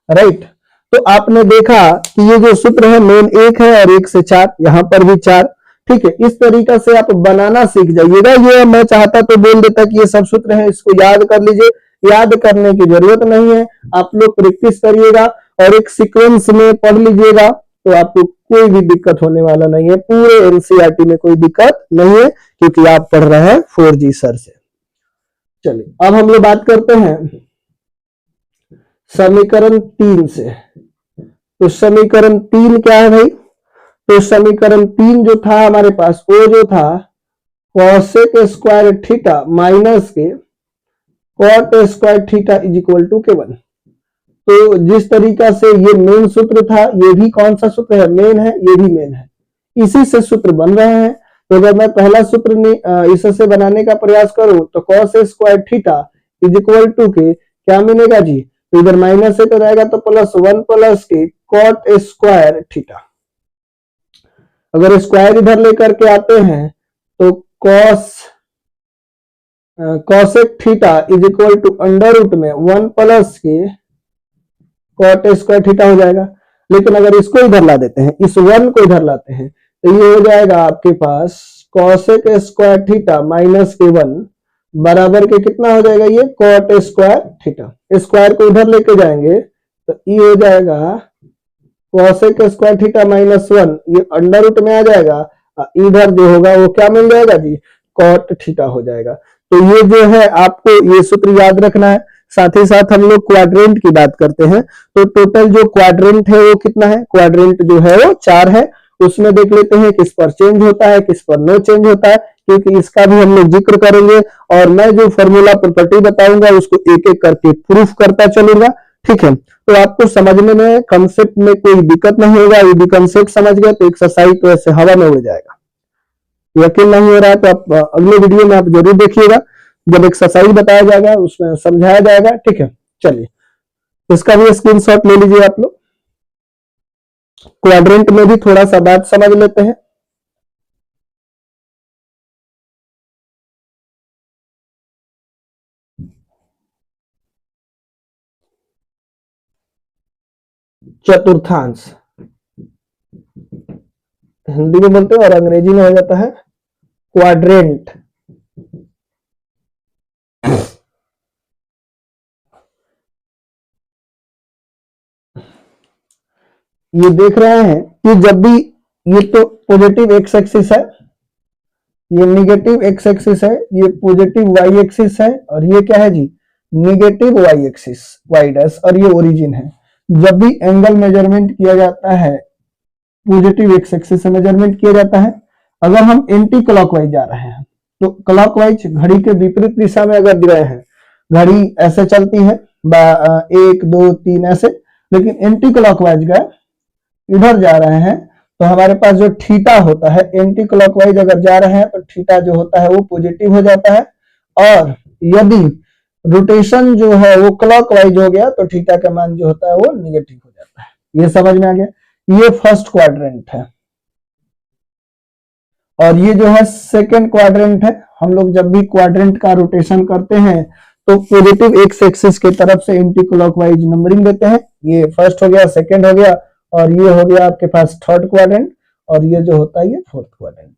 राइट। तो आपने देखा कि ये जो सूत्र है मेन 1 है और 1 से 4, यहां पर भी 4, ठीक है। इस तरीका से आप बनाना सीख जाइएगा। ये मैं चाहता तो बोल देता कि ये सब सूत्र है, इसको याद कर लीजिए, याद करने की जरूरत नहीं है। आप लोग प्रैक्टिस करिएगा और एक सीक्वेंस में पढ़ लीजिएगा तो आपको कोई भी दिक्कत होने वाला नहीं है। पूरे एनसीईआरटी में कोई दिक्कत नहीं है क्योंकि आप पढ़ रहे हैं 4G सर से। चलिए अब हम लोग बात करते हैं समीकरण 3 से। तो समीकरण 3 क्या है भाई, तो समीकरण 3 जो था हमारे पास वो जो था कॉसेक स्क्वायर थीटा माइनस के cot square theta is equal to के 1। तो जिस तरीका से ये मेन सूत्र था, ये भी कौन सा सूत्र है, मेन है, ये भी मेन है, इसी से सूत्र बन रहे हैं। तो अगर मैं पहला सूत्र इससे बनाने का प्रयास करूं तो cos square theta is equal to के क्या मिलेगा जी, तो इधर माइनस से तो रहेगा तो प्लस 1 प्लस के कॉट स्क्वायर थीटा। अगर स्क्वायर इधर लेकर के आते हैं तो cosec theta is equal to under root में 1 प्लस के कॉट स्क्वायर थीटा हो जाएगा। लेकिन अगर इसको इधर ला देते हैं, इस 1 को इधर लाते हैं तो ये हो जाएगा आपके पास कॉसेक स्क्वायर थीटा माइनस के 1 बराबर के कितना हो जाएगा, ये कॉट स्क्वायर थीटा। स्क्वायर को इधर लेके जाएंगे तो ये हो जाएगा कॉसेक स्क्वायर थीटा माइनस 1, ये अंडर रूट में आ जाएगा, इधर जो होगा वो क्या मिल जाएगा जी, कॉट थीटा हो जाएगा। तो ये जो है आपको ये सूत्र याद रखना है। साथ ही साथ हम लोग क्वाड्रेंट की बात करते हैं तो टोटल जो क्वाड्रेंट है वो कितना है, क्वाड्रेंट जो है वो 4 है। उसमें देख लेते हैं किस पर चेंज होता है, किस पर नो चेंज होता है, क्योंकि इसका भी हम लोग जिक्र करेंगे और मैं जो फॉर्मूला प्रॉपर्टी बताऊंगा उसको एक एक करके प्रूफ करता चलूंगा, ठीक है। तो आपको समझने में कंसेप्ट में कोई दिक्कत नहीं होगा। यदि कंसेप्ट समझ गए तो एक्सरसाइज तो ऐसे हवा में उड़ जाएगा। यकीन नहीं हो रहा है तो आप अगले वीडियो में आप जरूर देखिएगा। जब एक्सरसाइज बताया जाएगा उसमें समझाया जाएगा, ठीक है। चलिए इसका भी स्क्रीनशॉट ले लीजिए आप लोग। क्वाड्रेंट में भी थोड़ा सा बात समझ लेते हैं। चतुर्थांश हिंदी में बोलते हैं और अंग्रेजी में हो जाता है क्वाड्रेंट। ये देख रहे हैं कि जब भी ये तो पॉजिटिव एक्स एक्सिस है, ये निगेटिव एक्स एक्सिस है, ये पॉजिटिव वाई एक्सिस है, और ये क्या है जी, negative Y axis, Y dash, और ये ओरिजिन है। जब भी एंगल मेजरमेंट किया जाता है पॉजिटिव एक्स एक्सिस से मेजरमेंट किया जाता है। अगर हम एंटी क्लॉकवाइज जा रहे हैं तो क्लॉकवाइज घड़ी के विपरीत दिशा में अगर गए हैं, घड़ी ऐसे चलती है 1 2 3 ऐसे, लेकिन एंटी क्लॉकवाइज गए, इधर जा रहे हैं, तो हमारे पास जो थीटा होता है, एंटी क्लॉकवाइज अगर जा रहे हैं तो थीटा जो होता है वो पॉजिटिव हो जाता है, और यदि रोटेशन जो है वो क्लॉकवाइज हो गया तो थीटा का मान जो होता है वो निगेटिव हो जाता है। ये समझ में आ गया। ये फर्स्ट क्वाड्रेंट है और ये जो है सेकेंड क्वाड्रेंट है। हम लोग जब भी क्वाड्रेंट का रोटेशन करते हैं तो पॉजिटिव एक्स एक्सिस की तरफ से एंटी क्लॉकवाइज नंबरिंग देते हैं। ये फर्स्ट हो गया, सेकेंड हो गया, और ये हो गया आपके पास थर्ड क्वाड्रेंट, और ये जो होता है ये फोर्थ क्वाड्रेंट।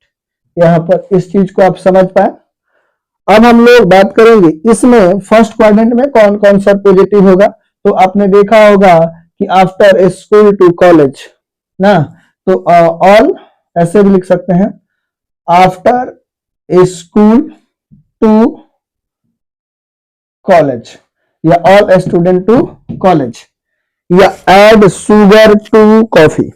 यहाँ पर इस चीज को आप समझ पाए। अब हम लोग बात करेंगे इसमें फर्स्ट क्वाड्रेंट में कौन कौन सा पॉजिटिव होगा। तो आपने देखा होगा कि आफ्टर स्कूल टू कॉलेज ना, तो ऑल ऐसे भी लिख सकते हैं, आफ्टर स्कूल टू कॉलेज, या ऑल स्टूडेंट टू कॉलेज, या एड शुगर टू कॉफी।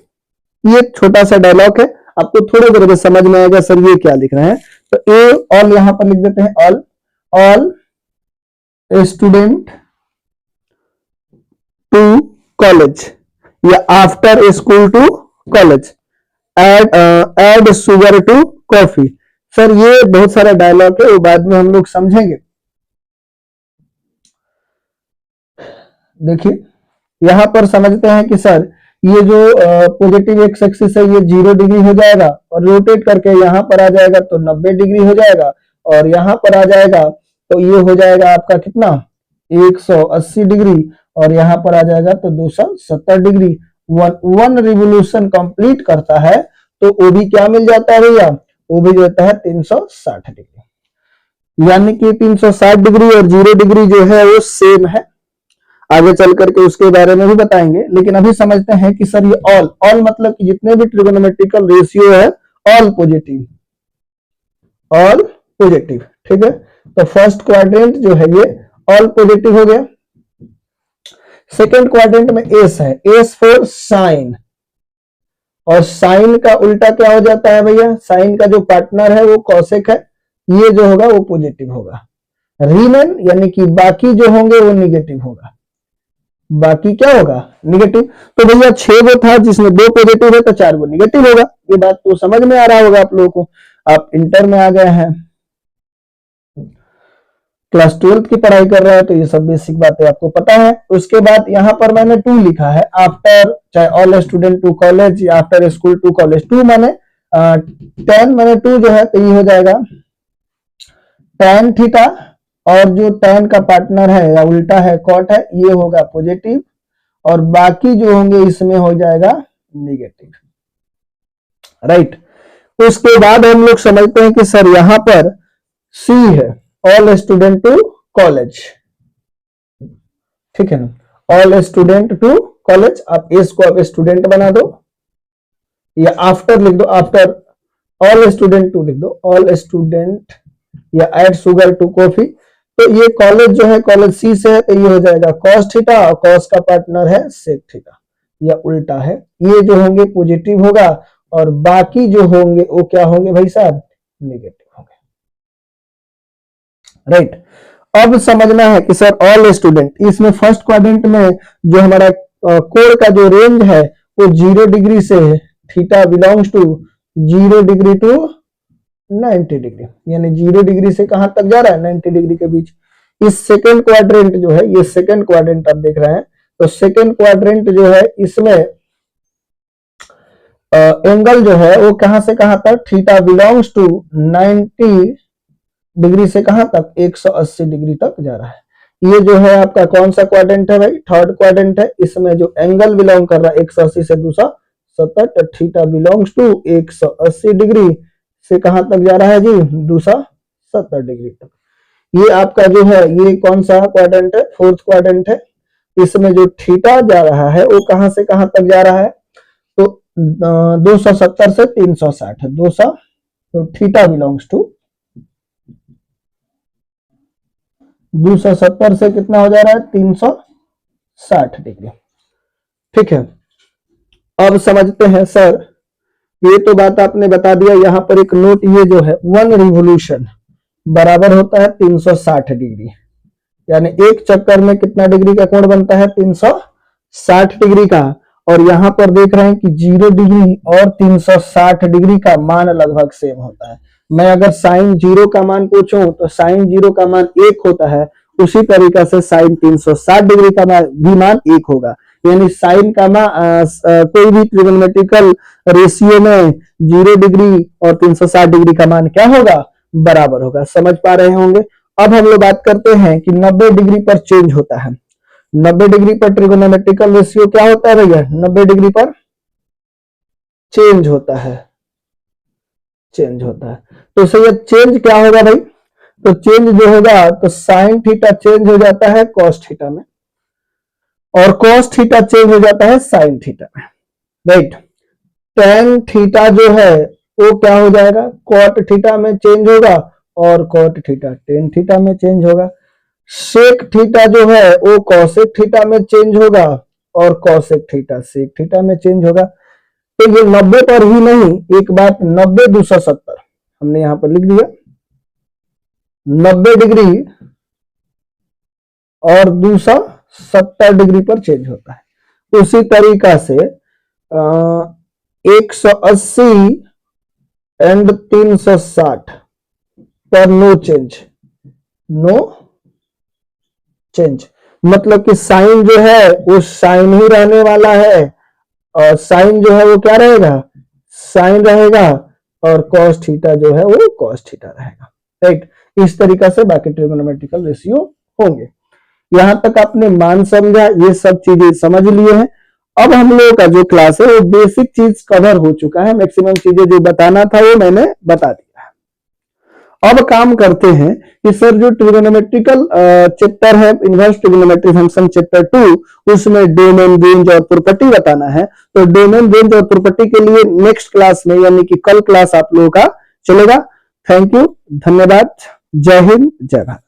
ये छोटा सा डायलॉग है, आपको थोड़ी देर में समझ में आएगा सर ये क्या लिख रहे हैं। तो ए ऑल यहां पर लिख देते हैं, ऑल स्टूडेंट टू कॉलेज, या after school to college, add sugar to coffee. Sir ये बहुत सारा डायलॉग है, वो बाद में हम लोग समझेंगे। देखिए यहां पर समझते हैं कि सर ये जो पॉजिटिव एक्स एक्सिस है ये 0 डिग्री हो जाएगा, और रोटेट करके यहां पर आ जाएगा तो 90 डिग्री हो जाएगा, और यहां पर आ जाएगा तो ये हो जाएगा आपका कितना 180 डिग्री, और यहां पर आ जाएगा तो 270 डिग्री। वन रिवोल्यूशन कंप्लीट करता है तो वो भी क्या मिल जाता है भैया, वो भी देता है 360 डिग्री। यानी कि 360 डिग्री और 0 डिग्री जो है वो सेम है। आगे चल करके उसके बारे में भी बताएंगे, लेकिन अभी समझते हैं कि सर ये ऑल मतलब कि जितने भी ट्रिगोनोमेट्रिकल रेशियो है ऑल पॉजिटिव, ठीक है। तो फर्स्ट क्वाड्रेंट जो है ये ऑल पॉजिटिव हो गया। सेकेंड क्वाड्रेंट में एस है, एस फॉर साइन, और साइन का उल्टा क्या हो जाता है भैया, साइन का जो पार्टनर है वो कॉसेक है, ये जो होगा वो पॉजिटिव होगा। रीमेन यानी कि बाकी जो होंगे वो निगेटिव होगा, बाकी क्या होगा निगेटिव। तो भैया 6 गो था जिसमें 2 पॉजिटिव है तो 4 गो निगेटिव होगा। ये बात तो समझ में आ रहा होगा आप लोगों को। आप इंटर में आ गए हैं, क्लास 12 की पढ़ाई कर रहे हैं, तो ये सब बेसिक बातें आपको पता है। उसके बाद यहाँ पर मैंने 2 लिखा है, आफ्टर चाहे ऑल स्टूडेंट टू कॉलेज या आफ्टर स्कूल टू कॉलेज। 2 माने 10 माने 2 जो है, तो ये हो जाएगा tan थीटा, और जो tan का पार्टनर है या उल्टा है कॉट है, ये होगा पॉजिटिव, और बाकी जो होंगे इसमें हो जाएगा निगेटिव, राइट। उसके बाद हम लोग समझते हैं कि सर यहां पर C है, ऑल स्टूडेंट टू कॉलेज, ठीक है ना, ऑल स्टूडेंट टू कॉलेज। आप एस को आप स्टूडेंट बना दो, या आफ्टर लिख दो, आफ्टर ऑल स्टूडेंट टू लिख दो, ऑल स्टूडेंट, या एड शुगर टू कॉफी। तो ये कॉलेज जो है कॉलेज सी से है, तो ये हो जाएगा कॉस थीटा, और कॉस का पार्टनर है सेक थीटा, या उल्टा है। ये जो होंगे पॉजिटिव होगा, और बाकी जो होंगे वो क्या होंगे भाई साहब, नेगेटिव होंगे, राइट। अब समझना है कि सर ऑल स्टूडेंट, इसमें फर्स्ट क्वाड्रेंट में जो हमारा कोण का जो रेंज है वो 0 डिग्री से, theta belongs to 0 degree to 90 degree, यानी 0 डिग्री से कहां तक जा रहा है, 90 डिग्री के बीच। इस सेकेंड क्वाड्रेंट जो है, ये सेकेंड क्वाड्रेंट आप देख रहे हैं, तो सेकेंड क्वाड्रेंट जो है इसमें एंगल जो है वो कहां से कहां तक, थीटा बिलोंग्स टू 90 डिग्री से कहां तक, 180 डिग्री तक जा रहा है। ये जो है आपका कौन सा क्वाड्रेंट है भाई, थर्ड क्वाड्रेंट है। इसमें जो एंगल बिलोंग कर रहा है 180 से 270, तो थीटा बिलोंग्स टू 180 डिग्री से कहां तक जा रहा है जी, 270 डिग्री तक। ये आपका जो है ये कौन सा क्वाड्रेंट है, फोर्थ क्वाड्रेंट है। इसमें जो थीटा जा रहा है वो कहां से कहां तक जा रहा है, तो 270 से 360 है, 200, तो थीटा बिलोंग्स टू 270 से कितना हो जा रहा है, 360 डिग्री। ठीक है, अब समझते हैं सर, ये तो बात आपने बता दिया। यहां पर एक नोट, ये जो है 1 रिवोल्यूशन बराबर होता है 360 डिग्री, यानी एक चक्कर में कितना डिग्री का कोण बनता है, 360 डिग्री का। और यहां पर देख रहे हैं कि 0 डिग्री और 360 डिग्री का मान लगभग सेम होता है। मैं अगर साइन 0 का मान पूछूं तो साइन 0 का मान 1 होता है, उसी तरीका से साइन 360 डिग्री का भी मान 1 होगा। यानी साइन का मान कोई भी ट्रिगोनोमेट्रिकल रेशियो में 0 डिग्री और 360 डिग्री का मान क्या होगा, बराबर होगा। समझ पा रहे होंगे। अब हम लोग बात करते हैं कि 90 डिग्री पर चेंज होता है। 90 डिग्री पर ट्रिगोनोमेट्रिकल रेशियो क्या होता है भैया, 90 डिग्री पर चेंज होता है, चेंज होता है। तो सही, चेंज क्या होगा भाई, तो चेंज जो होगा तो साइन थीटा चेंज हो जाता है कॉस थीटा में, और कॉस थीटा चेंज हो जाता है साइन थीटा में, राइट। टेन थीटा जो है वो क्या हो जाएगा, कॉट थीटा में चेंज होगा, और कॉट थीटा टेन थीटा में चेंज होगा। सेक थीटा जो है वो कॉसेक थीटा में चेंज होगा, और कॉसेक थीटा सेक थीटा में चेंज होगा। तो ये 90 पर ही नहीं, एक बात 90 270 हमने यहां पर लिख दिया, 90 डिग्री और 270 डिग्री पर चेंज होता है। उसी तरीका से 180 एंड 360 पर नो चेंज, नो चेंज, मतलब कि साइन जो है वो साइन ही रहने वाला है, और साइन जो है वो क्या रहेगा, साइन रहेगा, और कॉस थीटा जो है वो कॉस थीटा रहेगा, राइट। इस तरीका से बाकी ट्रिगोनोमेट्रिकल रेशियो होंगे। यहां तक आपने मान समझा, ये सब चीजें समझ लिए हैं। अब हम लोगों का जो क्लास है वो बेसिक चीज कवर हो चुका है, मैक्सिमम चीजें जो बताना था वो मैंने बता दिया है। अब काम करते हैं कि सर जो ट्रिगोनोमेट्रिकल चैप्टर है, इनवर्स ट्रिगोनोमेट्री फंक्शन चैप्टर 2, उसमें डोमेन, रेंज और प्रॉपर्टी बताना है। तो डोमेन, रेंज और प्रॉपर्टी के लिए नेक्स्ट क्लास में, यानी कि कल क्लास आप लोगों का चलेगा। थैंक यू, धन्यवाद, जय हिंद, जय भारत।